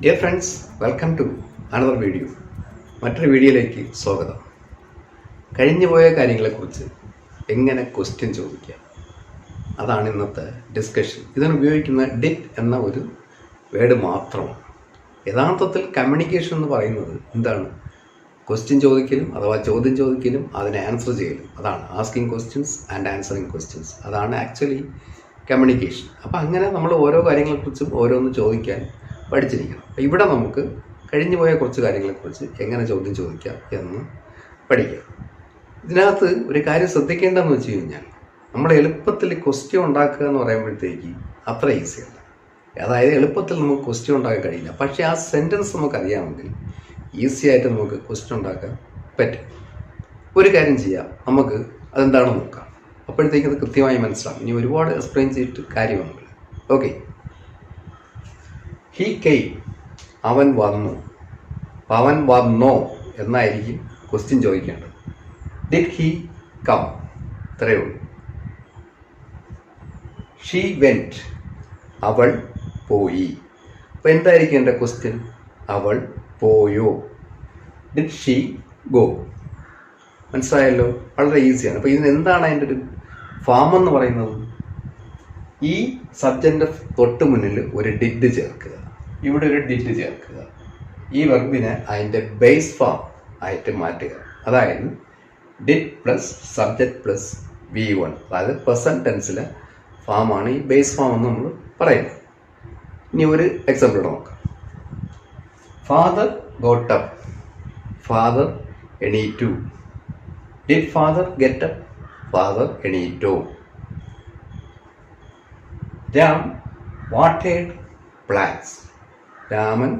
Dear friends, welcome to another video. മറ്റൊരു വീഡിയോയിലേക്ക് സ്വാഗതം. കഴിഞ്ഞുപോയ കാര്യങ്ങളെക്കുറിച്ച് എങ്ങനെ ക്വസ്റ്റ്യൻ ചോദിക്കാം, അതാണ് ഇന്നത്തെ ഡിസ്കഷൻ. ഇതിന് ഉപയോഗിക്കുന്ന ഡിറ്റ് എന്ന ഒരു വേർഡ് മാത്രമാണ്. യഥാർത്ഥത്തിൽ കമ്മ്യൂണിക്കേഷൻ എന്ന് പറയുന്നത് എന്താണ്? ക്വസ്റ്റ്യൻ ചോദിക്കലും അഥവാ ചോദ്യം ചോദിക്കലും അതിനെ ആൻസർ ചെയ്യലും, അതാണ് asking questions and answering questions. അതാണ് ആക്ച്വലി കമ്മ്യൂണിക്കേഷൻ. അപ്പോൾ അങ്ങനെ നമ്മൾ ഓരോ കാര്യങ്ങളെക്കുറിച്ചും ഓരോന്ന് ചോദിക്കാൻ പഠിച്ചിരിക്കണം. ഇവിടെ നമുക്ക് കഴിഞ്ഞുപോയ കുറച്ച് കാര്യങ്ങളെക്കുറിച്ച് എങ്ങനെ ചോദ്യം ചോദിക്കാം എന്ന് പഠിക്കാം. ഇതിനകത്ത് ഒരു കാര്യം ശ്രദ്ധിക്കേണ്ടതെന്ന് വെച്ച് കഴിഞ്ഞാൽ, നമ്മൾ എളുപ്പത്തിൽ ക്വസ്റ്റ്യൻ ഉണ്ടാക്കുക എന്ന് പറയുമ്പോഴത്തേക്ക് അത്ര ഈസിയല്ല. അതായത് എളുപ്പത്തിൽ നമുക്ക് ക്വസ്റ്റ്യൻ ഉണ്ടാക്കാൻ കഴിയില്ല. പക്ഷേ ആ സെൻറ്റൻസ് നമുക്കറിയാമെങ്കിൽ ഈസി ആയിട്ട് നമുക്ക് ക്വസ്റ്റ്യൻ ഉണ്ടാക്കാൻ പറ്റും. ഒരു കാര്യം ചെയ്യാം, നമുക്ക് അതെന്താണെന്ന് നോക്കാം. അപ്പോഴത്തേക്ക് അത് കൃത്യമായി മനസ്സിലാവും. ഇനി ഒരുപാട് എക്സ്പ്ലെയിൻ ചെയ്തിട്ട് കാര്യമൊന്നുമില്ല. ഓക്കെ, ഹി കെയിം, അവൻ വന്നു. അവൻ വന്നോ എന്നായിരിക്കും ക്വസ്റ്റ്യൻ ചോദിക്കേണ്ടത്. ഡിഡ് ഹി കം, ഇത്രയേ ഉള്ളൂ. ഷീ വെൻറ്റ്, അവൾ പോയി. അപ്പോൾ എന്തായിരിക്കും എൻ്റെ ക്വസ്റ്റ്യൻ? അവൾ പോയോ. Did she go. മനസ്സിലായല്ലോ, വളരെ ഈസിയാണ്. അപ്പോൾ ഇതിന് എന്താണ് അതിൻ്റെ ഒരു ഫാം എന്ന് പറയുന്നത്? ഈ സബ്ജക്റ്റിൻ്റെ തൊട്ട് മുന്നിൽ ഒരു ഡിഡ് ചേർക്കുക, ഇവിടെ ഒരു ഡിഡ് ചേർക്കുക. ഈ വെർബിനെ അതിൻ്റെ ബേസ് ഫാം ആയിട്ട് മാറ്റുക. അതായത് did plus subject plus V1, അതായത് പ്രസൻറ്റ് ടെൻസിലെ ഫാമാണ് ഈ ബേസ് ഫാം എന്ന് നമ്മൾ പറയുന്നത്. ഇനി ഒരു എക്സാമ്പിൾ നോക്കാം. ഫാദർ ഗോട്ട് അപ്പ്, ഫാദർ എണീറ്റു. Did father get up, father എണീറ്റോ. രാം വാട്ടേഡ് പ്ലാന്റ്സ്, രാമൻ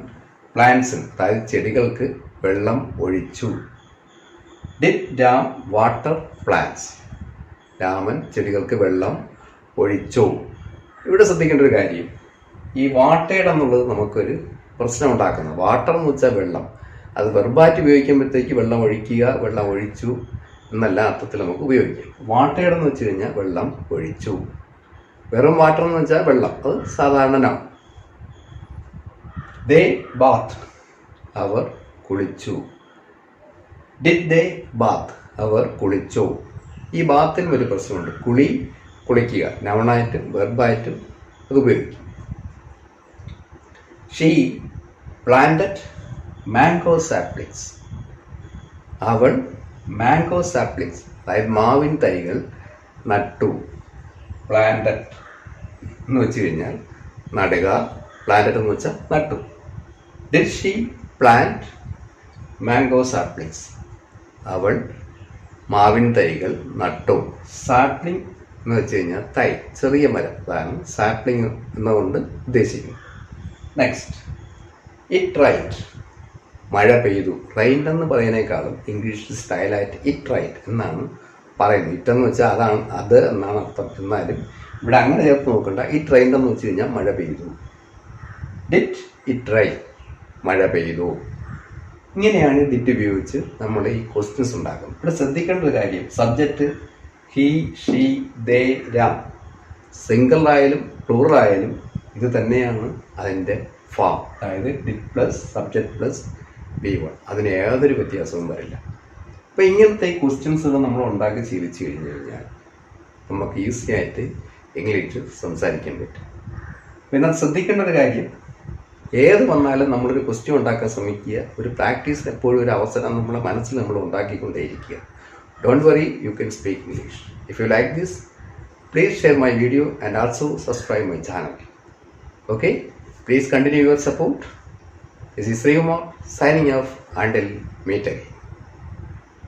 പ്ലാന്റ്സിന് അതായത് ചെടികൾക്ക് വെള്ളം ഒഴിച്ചു. Did Ram water plants, Raman ചെടികൾക്ക് വെള്ളം ഒഴിച്ചോ. ഇവിടെ ശ്രദ്ധിക്കേണ്ട ഒരു കാര്യം, ഈ വാട്ടേഡ് എന്നുള്ളത് നമുക്കൊരു പ്രശ്നം ഉണ്ടാക്കുന്നത്. വാട്ടർ എന്ന് വെച്ചാൽ വെള്ളം, അത് വെർബായിട്ട് ഉപയോഗിക്കുമ്പോഴത്തേക്ക് വെള്ളം ഒഴിക്കുക, വെള്ളം ഒഴിച്ചു എന്നല്ല അർത്ഥത്തിൽ നമുക്ക് ഉപയോഗിക്കാം. വാട്ടേഡ് എന്ന് വെച്ച് കഴിഞ്ഞാൽ വെള്ളം ഒഴിച്ചു. വെറും വാട്ടർ എന്ന് വെച്ചാൽ വെള്ളം, അത് സാധാരണ നൗൺ. ദേ ബാത്ത്, അവർ കുളിച്ചു. ഡിഡ് ദേ ബാത്ത്, അവർ കുളിച്ചോ. ഈ ബാത്തിന് ഒരു പ്രശ്നമുണ്ട്. കുളിക്കുക, നൗണായിട്ടും വെർബായിട്ടും അത് ഉപയോഗിക്കും. ഷീ പ്ലാന്റഡ് മാംഗോ സാപ്ലിങ്സ്, അവൾ മാംഗോ സാപ്ലിങ്സ് അതായത് മാവിൻ തൈകൾ നട്ടു. പ്ലാന്റഡ് എന്ന് വെച്ച് കഴിഞ്ഞാൽ നടുക, പ്ലാന്റഡ് എന്ന് വെച്ചാൽ നട്ടു. Did she plant mango saplings, അവൾ മാവിൻ തൈകൾ നട്ടു. സാപ്ലിംഗ് എന്ന് വെച്ച് കഴിഞ്ഞാൽ തൈ, ചെറിയ മരം, അതാണ് സാപ്ലിംഗ് എന്നുകൊണ്ട് ഉദ്ദേശിക്കുന്നത്. നെക്സ്റ്റ്, ഇറ്റ് റൈറ്റ്, മഴ പെയ്തു. റൈൻഡ് എന്ന് പറയുന്നതിനേക്കാളും ഇംഗ്ലീഷിൽ സ്റ്റൈലായിട്ട് ഇറ്റ് റൈറ്റ് എന്നാണ് പറയുന്നത്. ഇറ്റെന്ന് വെച്ചാൽ അതാണ്, അത് എന്നാണ് അർത്ഥം. എന്നാലും ഇവിടെ അങ്ങനെ ചേർത്ത് നോക്കണ്ട. ഇറ്റ് റൈൻഡ് എന്ന് വെച്ച് കഴിഞ്ഞാൽ മഴ പെയ്തു. ഡിഡ് ഇറ്റ് റൈൻ, മഴ പെയ്തു. ഇങ്ങനെയാണ് ഡിഡ് ഉപയോഗിച്ച് നമ്മൾ ഈ ക്വസ്റ്റ്യൻസ് ഉണ്ടാക്കുന്നത്. ഇവിടെ ശ്രദ്ധിക്കേണ്ട ഒരു കാര്യം, subject he, she, they, Ram, single ആയാലും പ്ലൂറൽ ആയാലും ഇത് തന്നെയാണ് അതിൻ്റെ ഫാം. അതായത് did plus subject plus V1, അതിന് യാതൊരു വ്യത്യാസവും വരില്ല. അപ്പോൾ ഇങ്ങനത്തെ ക്വസ്റ്റ്യൻസുകൾ നമ്മൾ ഉണ്ടാക്കി ശീലിച്ചു കഴിഞ്ഞു കഴിഞ്ഞാൽ നമുക്ക് ഈസി ആയിട്ട് ഇംഗ്ലീഷ് സംസാരിക്കാൻ പറ്റും. പിന്നെ ശ്രദ്ധിക്കേണ്ട ഒരു കാര്യം, ഏത് വന്നാലും നമ്മളൊരു ക്വസ്റ്റ്യൻ ഉണ്ടാക്കാൻ ശ്രമിക്കുക. ഒരു പ്രാക്ടീസ്, എപ്പോഴും ഒരു അവസരം നമ്മുടെ മനസ്സിൽ നമ്മൾ ഉണ്ടാക്കിക്കൊണ്ടേയിരിക്കുക. Don't worry, you can speak English. If you like this, please share my video and also subscribe my channel. Okay, please continue your support. This is Srikumar signing off until meet again.